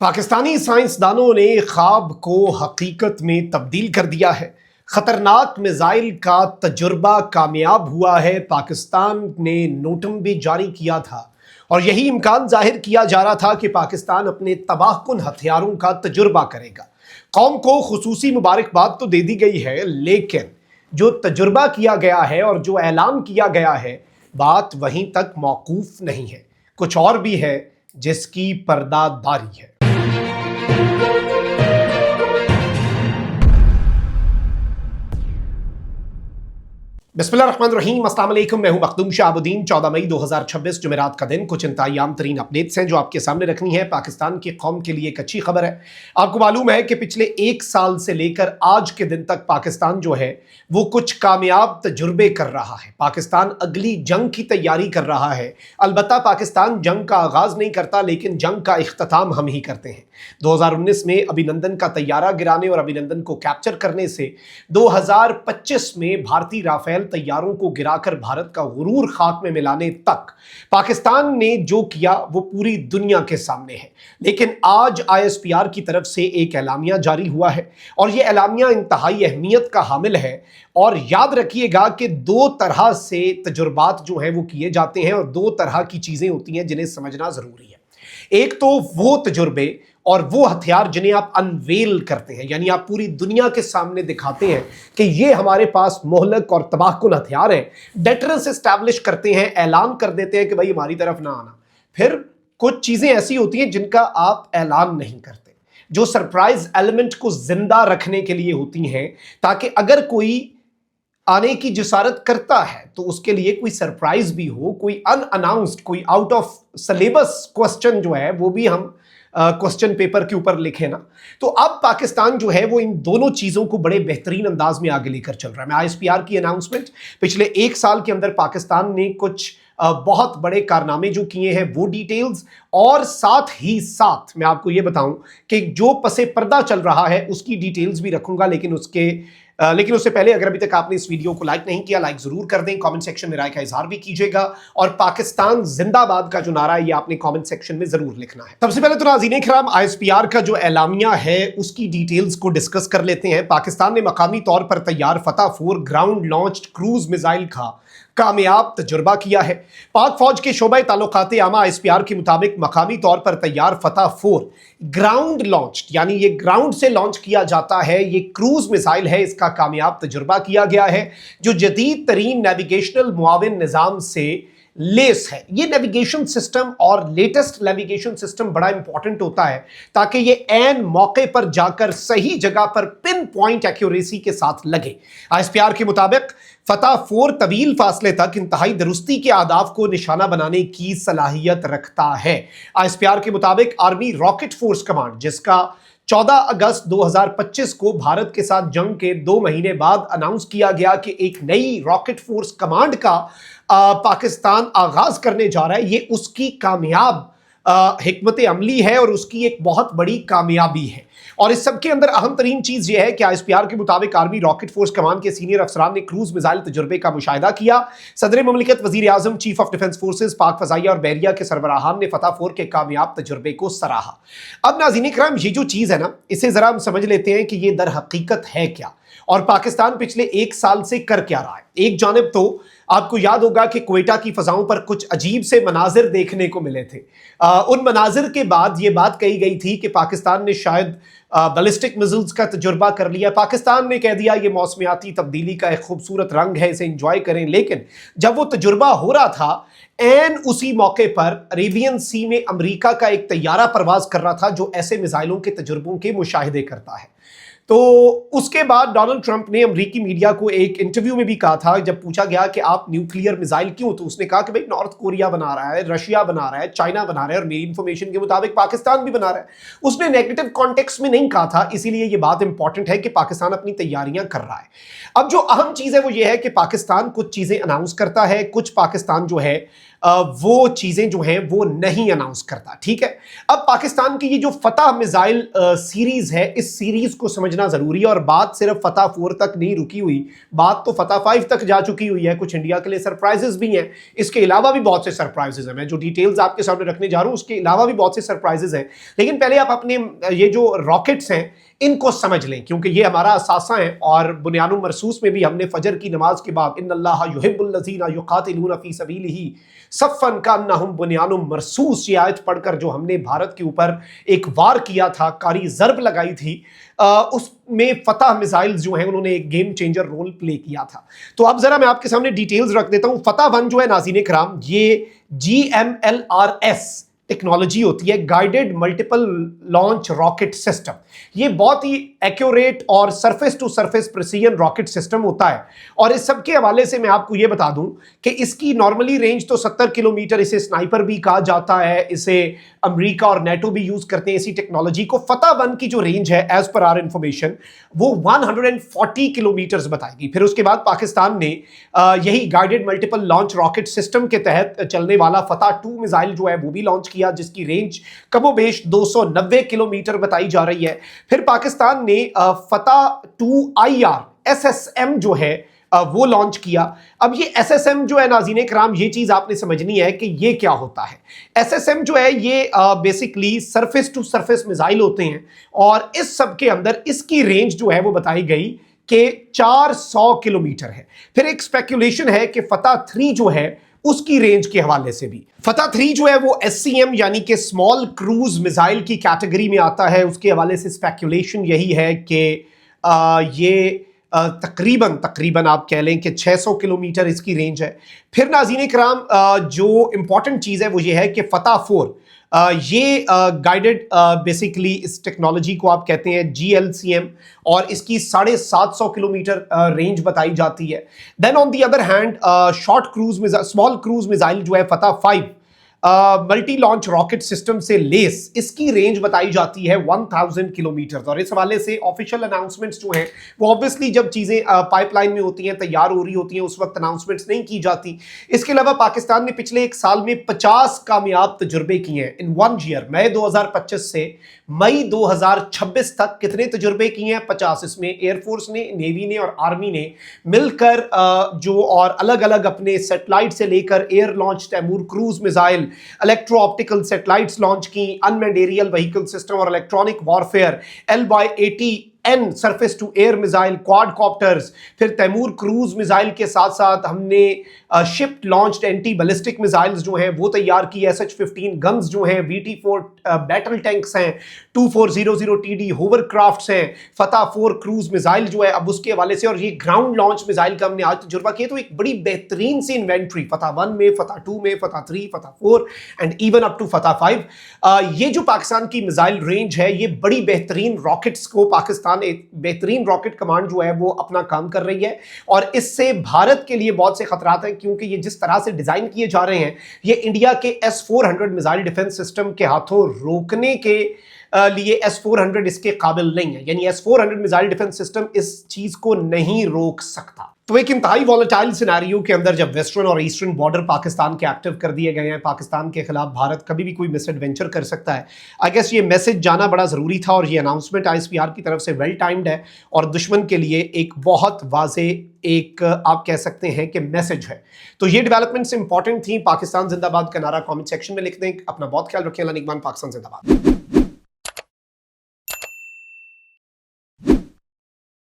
पाकिस्तानी साइंसदानों ने ख्वाब को हकीकत में तब्दील कर दिया है। खतरनाक मिसाइल का तजुर्बा कामयाब हुआ है। पाकिस्तान ने नोटम भी जारी किया था और यही इम्कान जाहिर किया जा रहा था कि पाकिस्तान अपने तबाहकुन हथियारों का तजुर्बा करेगा। कौम को खुसूसी मुबारकबाद तो दे दी गई है, लेकिन जो तजुर्बा किया गया है और जो ऐलान किया गया है, बात वहीं तक मौकूफ नहीं है। कुछ और भी है जिसकी पर्दादारी है। बिस्मिल्लाहिर्रहमानिर्रहीम, अस्सलाम वालेकुम। मैं हूं मखदूम शहाबुद्दीन। 14 मई 2026 जुमेरात का दिन। कुछ इंतजाम तरीन अपडेट्स हैं जो आपके सामने रखनी है। पाकिस्तान की कौम के लिए एक अच्छी खबर है। आपको मालूम है कि पिछले एक साल से लेकर आज के दिन तक पाकिस्तान जो है वो कुछ कामयाब तजुर्बे कर रहा है। पाकिस्तान अगली जंग की तैयारी कर रहा है। अलबत्ता पाकिस्तान जंग का आगाज नहीं करता, लेकिन जंग का इख्तिताम हम ही करते हैं। 2019 में अभिनंदन का तैयारा गिराने और अभिनंदन को कैप्चर करने से 2025 में भारतीय राफेल तैयारों को गिराकर भारत का गुरूर खाक में मिलाने तक पाकिस्तान ने जो किया वो पूरी दुनिया के सामने है। लेकिन आज ISPR की तरफ से एक एलामिया जारी हुआ है और यह एलामिया इंतहाई अहमियत का हामिल है। और याद रखिएगा कि दो तरह से तजुर्बात जो हैं वो किए जाते हैं और दो तरह की चीजें होती हैं जिन्हें समझना जरूरी है। एक तो वो तजुर्बे और वो हथियार जिन्हें आप अनवेल करते हैं, यानी आप पूरी दुनिया के सामने दिखाते हैं कि ये हमारे पास मोहलक और तबाहकुन हथियार हैं, डेटरेंस एस्टैब्लिश करते हैं, ऐलान कर देते हैं कि भाई हमारी तरफ ना आना। फिर कुछ चीजें ऐसी होती हैं जिनका आप ऐलान नहीं करते, जो सरप्राइज एलिमेंट को जिंदा रखने के लिए होती हैं, ताकि अगर कोई आने की जिसारत करता है तो उसके लिए कोई सरप्राइज भी हो, कोई अनअनाउंस्ड, कोई आउट ऑफ सिलेबस क्वेश्चन जो है वो भी हम क्वेश्चन पेपर के ऊपर लिखे ना। तो अब पाकिस्तान जो है वो इन दोनों चीजों को बड़े बेहतरीन अंदाज में आगे लेकर चल रहा है। मैं ISPR की अनाउंसमेंट, पिछले एक साल के अंदर पाकिस्तान ने कुछ बहुत बड़े कारनामे जो किए हैं वो डिटेल्स, और साथ ही साथ मैं आपको ये बताऊं कि जो पसे पर्दा चल रहा है उसकी डिटेल्स भी रखूंगा। लेकिन उससे पहले अगर अभी तक आपने इस वीडियो को लाइक नहीं किया, लाइक जरूर कर दें, कमेंट सेक्शन में राय का इजहार भी कीजिएगा और पाकिस्तान जिंदाबाद का जो नारा है ये आपने कमेंट सेक्शन में जरूर लिखना है। सबसे पहले तो नाज़रीन इकराम, ISPR का जो एलामिया है उसकी डिटेल्स को डिस्कस कर लेते हैं। पाकिस्तान ने मकामी तौर पर तैयार फतह 4 ग्राउंड लॉन्च्ड क्रूज मिसाइल का कामयाब तजुर्बा किया है। पाक फौज के शोबे ताल्लुकात आमा ISPR के मुताबिक मकामी तौर पर तैयार फतह 4 ग्राउंड लॉन्च, यानी ये ग्राउंड से लॉन्च किया जाता है, ये क्रूज मिसाइल है, इसका कामयाब तजुर्बा किया गया है, जो जदीद तरीन नेविगेशनल मुआविन निज़ाम से लेस है। ये नेविगेशन सिस्टम और लेटेस्ट नेविगेशन सिस्टम बड़ा इंपॉर्टेंट होता है ताकि ये एन मौके पर जाकर सही जगह पर पिन पॉइंट एक्यूरेसी के साथ लगे। ISPR के मुताबिक फतह 4 तवील फासले तक इंतहाई दुरुस्ती के आदाब को निशाना बनाने की सलाहियत रखता है। ISPR के मुताबिक आर्मी रॉकेट फोर्स कमांड, जिसका 14 अगस्त 2025 को भारत के साथ जंग के 2 महीने बाद अनाउंस किया गया कि एक नई रॉकेट फोर्स कमांड का पाकिस्तान आगाज करने जा रहा है, ये उसकी कामयाब हिकमत अमली है और उसकी एक बहुत बड़ी कामयाबी है। और इस सब के अंदर अहम तरीन चीज यह है कि ISPR के मुताबिक आर्मी रॉकेट फोर्स कमान के सीनियर अफसरान ने क्रूज मिसाइल तजुर्बे का मुशाहिदा किया। सदर ममलिकत, वजीर आजम, चीफ ऑफ डिफेंस फोर्सेज, पाक फजाइया और बहरिया के सरबराहान ने फतह 4 के कामयाब तजुर्बे को सराहा। अब नाज़रीन इकराम, ये जो चीज है ना, इसे जरा हम समझ लेते हैं कि ये दर हकीकत है क्या और पाकिस्तान पिछले एक साल से कर क्या रहा है। एक जानिब तो आपको याद होगा कि क्वेटा की फजाओं पर कुछ अजीब से मनाजिर देखने को मिले थे। उन मनाजिर के बाद ये बात कही गई थी कि पाकिस्तान ने शायद बैलिस्टिक मिसाइल्स का तजुर्बा कर लिया। पाकिस्तान ने कह दिया ये मौसमियाती तब्दीली का एक खूबसूरत रंग है, इसे एंजॉय करें। लेकिन जब वो तजुर्बा हो रहा था, एन उसी मौके पर अरेबियन सी में अमेरिका का एक तैयारा परवाज कर रहा था जो ऐसे मिसाइलों के तजुर्बों के मुशाहिदे करता है। तो उसके बाद डोनाल्ड ट्रंप ने अमेरिकी मीडिया को एक इंटरव्यू में भी कहा था, जब पूछा गया कि आप न्यूक्लियर मिसाइल क्यों, तो उसने कहा कि भाई नॉर्थ कोरिया बना रहा है, रशिया बना रहा है, चाइना बना रहा है और मेरी इंफॉर्मेशन के मुताबिक पाकिस्तान भी बना रहा है। उसने नेगेटिव कॉन्टेक्स्ट में नहीं कहा था, इसीलिए ये बात इंपॉर्टेंट है कि पाकिस्तान अपनी तैयारियां कर रहा है। अब जो अहम चीज है वो ये है कि पाकिस्तान कुछ चीजें अनाउंस करता है, कुछ पाकिस्तान जो है वो चीजें जो हैं वो नहीं अनाउंस करता। ठीक है, अब पाकिस्तान की ये जो फतह मिसाइल सीरीज है, इस सीरीज को समझना जरूरी है। और बात सिर्फ फतह 4 तक नहीं रुकी हुई, बात तो फतह 5 तक जा चुकी हुई है। कुछ इंडिया के लिए सरप्राइजेस भी हैं, इसके अलावा भी बहुत से सरप्राइजेस हैं। मैं जो डिटेल्स आपके सामने रखने जा रहा हूं उसके अलावा भी बहुत से सरप्राइजेस हैं। लेकिन पहले आप अपने ये जो रॉकेट्स हैं इनको समझ लें, क्योंकि ये हमारा असासा है। और बुनियानुल मरसूस में भी हमने फजर की नमाज के बाद इन्नल्लाह युहिब्बुल लज़ीना युक़ातिलूना फ़ी सबीलिही सफ़्फ़न कअन्नहुम बुनियानुम मरसूस, ये आयत पढ़कर जो हमने भारत के ऊपर एक वार किया था, कारी ज़रब लगाई थी, उसमें फतह मिसाइल्स जो हैं उन्होंने एक गेम चेंजर रोल प्ले किया था। तो अब जरा मैं आपके सामने डिटेल्स रख देता हूं। फतह 1 जो है नाज़रीन कराम, ये GMLRS टेक्नोलॉजी होती है, guided multiple launch rocket system. ये बहुत ही एक्यूरेट और surface to surface precision rocket system होता है। और इस सब के हवाले से मैं आपको ये बता दूं कि इसकी नॉर्मली रेंज तो 70 किलोमीटर, इसे स्नाइपर भी कहा जाता है, इसे अमेरिका और नेटो भी यूज करते हैं इसी टेक्नोलॉजी को। फतह 1 की जो रेंज है एज पर आवर इंफॉर्मेशन वो 140 किलोमीटर बताएगी। फिर उसके बाद पाकिस्तान ने यही guided multiple launch rocket system के तहत चलने वाला फतह 2 मिसाइल जो है वो भी लॉन्च किया, जिसकी रेंज कमोबेश 290 किलोमीटर बताई जा रही है। फिर पाकिस्तान ने फतह 2 IR SSM जो है वो लॉन्च किया। अब ये SSM जो है नाज़रीन कराम, ये चीज आपने समझनी है कि ये क्या होता है। SSM जो है ये basically surface to surface missile होते हैं, और इस सब के अंदर इसकी रेंज जो है वो बताई गई कि 400 किलोमीटर है। फिर एक स्पेकुलेशन है कि फतह 3 जो है उसकी रेंज के हवाले से भी। फतह 3 जो है वो SCM यानी कि स्मॉल क्रूज मिसाइल की कैटेगरी में आता है। उसके हवाले से स्पेकुलेशन यही है कि ये तकरीबन आप कह लें कि 600 किलोमीटर इसकी रेंज है। फिर नाज़रीन कराम जो इंपॉर्टेंट चीज़ है वो ये है कि फतह 4 ये गाइडेड बेसिकली इस टेक्नोलॉजी को आप कहते हैं GLCM, और इसकी 750 किलोमीटर रेंज बताई जाती है। Then on the other hand small cruise missile जो है Fatah 5 multi launch rocket system से लेस, इसकी रेंज बताई जाती है 1000 किलोमीटर। और इस हवाले से ऑफिशियल अनाउंसमेंट्स जो हैं वो ऑब्वियसली जब चीज़ें पाइपलाइन में होती हैं, तैयार हो रही होती हैं, उस वक्त अनाउंसमेंट्स नहीं की जाती। इसके अलावा पाकिस्तान ने पिछले एक साल में 50 कामयाब तजुर्बे किए हैं इन 1 ईयर। मई 2025 से मई 2026 तक कितने तजुर्बे किए हैं? 50। इसमें एयरफोर्स ने, नेवी ने और आर्मी ने मिलकर जो और अलग अलग अपने सेटेलाइट से लेकर air launch Taimur cruise missile, electro optical satellites launch की, अनमैन्ड एरियल व्हीकल सिस्टम और electronic warfare, LY-80N surface to air missile, quad copters. फिर तैमूर क्रूज मिसाइल के साथ साथ हमने ship launched anti ballistic missiles जो हैं वो तैयार की, SH-15 गन्स जो हैं, VT-4 बैटल टैंक्स हैं, 2400 TD होवरक्राफ्ट्स हैं, फतह 4 क्रूज मिसाइल जो है अब उसके हवाले से, और ये ग्राउंड लॉन्च मिसाइल का हमने आज तजुर्बा किया। तो एक बड़ी बेहतरीन सी इन्वेंट्री फतह 1 में, फतह 2 में, फतह 3, फतह 4 एंड इवन अप टू फतह 5। ये जो पाकिस्तान की मिसाइल रेंज है, ये बड़ी बेहतरीन रॉकेट्स को पाकिस्तान एक बेहतरीन रॉकेट कमांड जो है वो अपना काम कर रही है। और इससे भारत के लिए बहुत से खतरात हैं, क्योंकि ये जिस तरह से डिजाइन किए जा रहे हैं ये इंडिया के S-400 मिसाइल डिफेंस सिस्टम के हाथों रोकने के लिए S-400 इसके काबिल नहीं है। यानी S-400 मिसाइल डिफेंस सिस्टम इस चीज को नहीं रोक सकता। तो एक इंतहाई वॉलेटाइल सिनेरियो के अंदर जब वेस्टर्न और ईस्टर्न बॉर्डर पाकिस्तान के एक्टिव कर दिए गए हैं, पाकिस्तान के खिलाफ भारत कभी भी कोई मिस एडवेंचर कर सकता है। आई गेस ये मैसेज जाना बड़ा ज़रूरी था, और ये अनाउंसमेंट ISPR की तरफ से वेल टाइम्ड है और दुश्मन के लिए एक बहुत वाज़े एक आप कह सकते हैं कि मैसेज है। तो ये डेवलपमेंट्स इंपॉर्टेंट थी। पाकिस्तान जिंदाबाद का नारा कमेंट सेक्शन में लिख दें। अपना बहुत ख्याल रखें। अल्लाह निगहबान। पाकिस्तान जिंदाबाद।